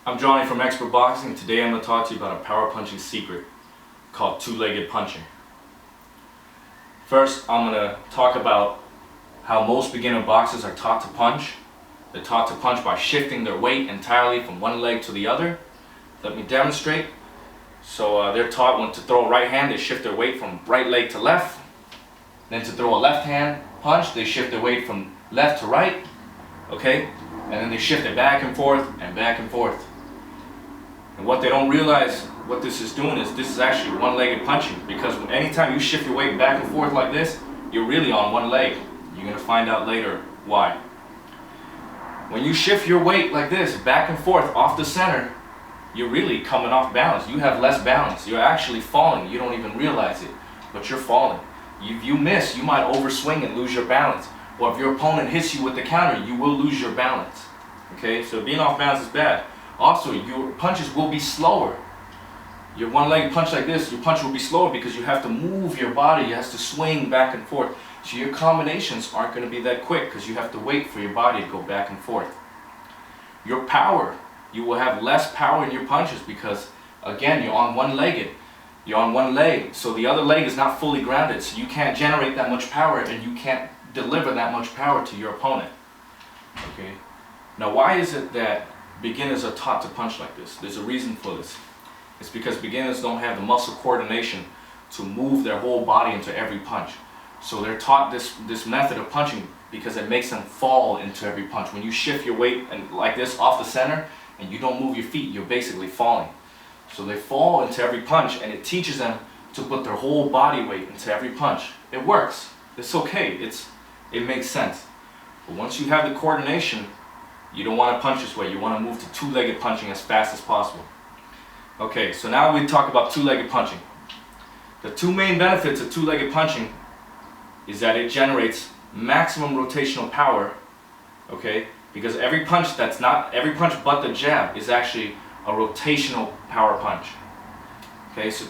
I'm Johnny from Expert Boxing. Today I'm going to talk to you about a power punching secret called two-legged punching. First, I'm going to talk about how most beginner boxers are taught to punch. They're taught to punch by shifting their weight entirely from one leg to the other. Let me demonstrate. So they're taught when to throw a right hand, they shift their weight from right leg to left. Then to throw a left hand punch, they shift their weight from left to right. Okay? And then they shift it back and forth and back and forth. And what they don't realize, what this is doing is this is actually one-legged punching, because anytime you shift your weight back and forth like this, you're really on one leg. You're going to find out later why. When you shift your weight like this back and forth off the center, you're really coming off balance. You have less balance. You're actually falling. You don't even realize it, but you're falling. If you miss, you might overswing and lose your balance. Or if your opponent hits you with the counter, you will lose your balance. Okay, so being off balance is bad. Also, your punches will be slower. Your one-legged punch like this, your punch will be slower because you have to move your body. You have to swing back and forth. So your combinations aren't going to be that quick because you have to wait for your body to go back and forth. Your power, you will have less power in your punches because, again, you're on one-legged. You're on one leg, so the other leg is not fully grounded, so you can't generate that much power and you can't deliver that much power to your opponent. Okay. Now, why is it that beginners are taught to punch like this? There's a reason for this. It's because beginners don't have the muscle coordination to move their whole body into every punch. So they're taught this method of punching because it makes them fall into every punch. When you shift your weight and like this off the center and you don't move your feet, you're basically falling. So they fall into every punch, and it teaches them to put their whole body weight into every punch. It works. It's okay. It makes sense. But once you have the coordination, you don't want to punch this way. You want to move to two-legged punching as fast as possible. Okay, so now we talk about two-legged punching. The two main benefits of two-legged punching is that it generates maximum rotational power, okay? Because every punch but the jab is actually a rotational power punch. Okay, so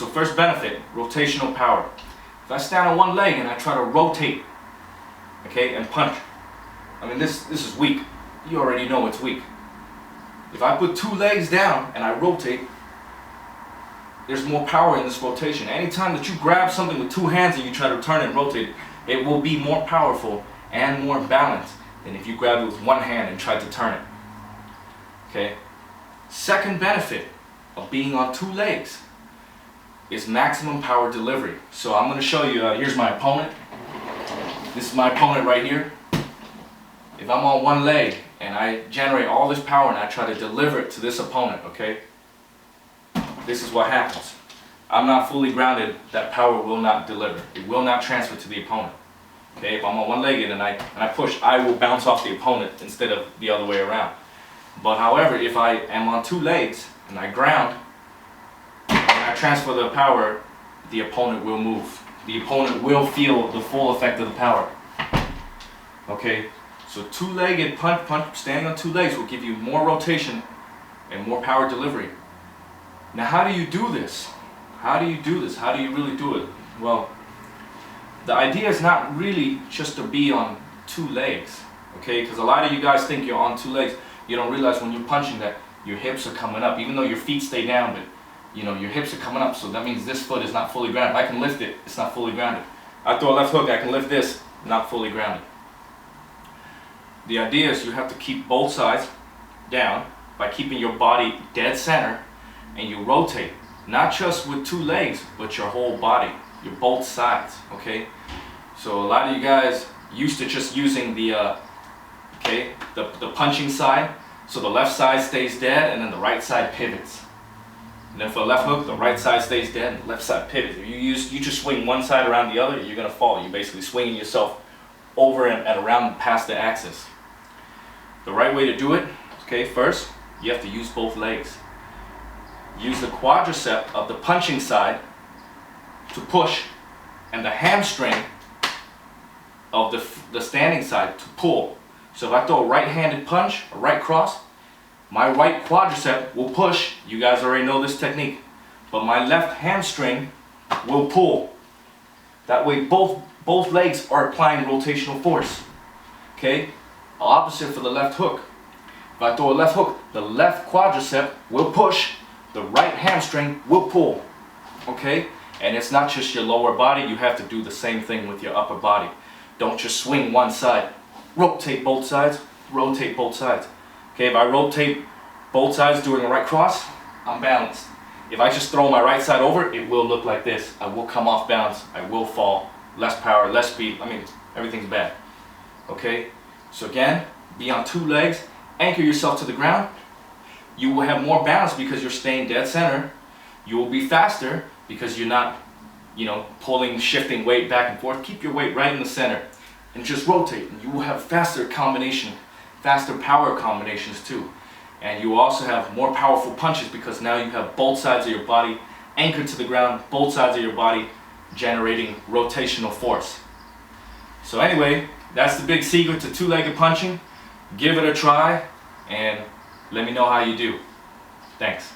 first benefit, rotational power. If I stand on one leg and I try to rotate, okay, and punch, I mean this is weak. You already know it's weak. If I put two legs down and I rotate, there's more power in this rotation. Anytime that you grab something with two hands and you try to turn it and rotate it, it will be more powerful and more balanced than if you grab it with one hand and try to turn it. Okay? Second benefit of being on two legs is maximum power delivery. So I'm going to show you, here's my opponent. This is my opponent right here. If I'm on one leg and I generate all this power and I try to deliver it to this opponent, okay? This is what happens. I'm not fully grounded, that power will not deliver. It will not transfer to the opponent. Okay, if I'm on one-legged and I push, I will bounce off the opponent instead of the other way around. But however, if I am on two legs and I ground, and I transfer the power, the opponent will move. The opponent will feel the full effect of the power. Okay, so two-legged punch, standing on two legs will give you more rotation and more power delivery. Now, how do you do this? How do you do this? How do you really do it? Well, the idea is not really just to be on two legs, okay? Because a lot of you guys think you're on two legs. You don't realize when you're punching that your hips are coming up, even though your feet stay down, but you know your hips are coming up, so that means this foot is not fully grounded. I can lift it, it's not fully grounded. I throw a left hook, I can lift this, not fully grounded. The idea is you have to keep both sides down by keeping your body dead center, and you rotate, not just with two legs, but your whole body, your both sides, okay? So a lot of you guys used to just using the punching side, so the left side stays dead and then the right side pivots. And then for the left hook, the right side stays dead and the left side pivots. If you just swing one side around the other, you're gonna fall. You're basically swinging yourself over and around past the axis. The right way to do it, okay, first, you have to use both legs. Use the quadricep of the punching side to push and the hamstring of the standing side to pull. So if I throw a right-handed punch, a right cross, my right quadricep will push. You guys already know this technique. But my left hamstring will pull. That way both legs are applying rotational force. Okay? Opposite for the left hook. If If I throw a left hook, the left quadricep will push, the right hamstring will pull. Okay? And it's not just your lower body, you have to do the same thing with your upper body. Don't just swing one side. Rotate both sides, rotate both sides. Okay, if I rotate both sides doing a right cross, I'm balanced. If I just throw my right side over, it will look like this. I will come off balance, I will fall. Less power, less speed, I mean, everything's bad. Okay, so again, be on two legs, anchor yourself to the ground. You will have more balance because you're staying dead center. You will be faster because you're not, pulling, shifting weight back and forth. Keep your weight right in the center and just rotate. And you will have faster power combinations too. And you will also have more powerful punches because now you have both sides of your body anchored to the ground, both sides of your body generating rotational force. So anyway, that's the big secret to two-legged punching. Give it a try and let me know how you do. Thanks.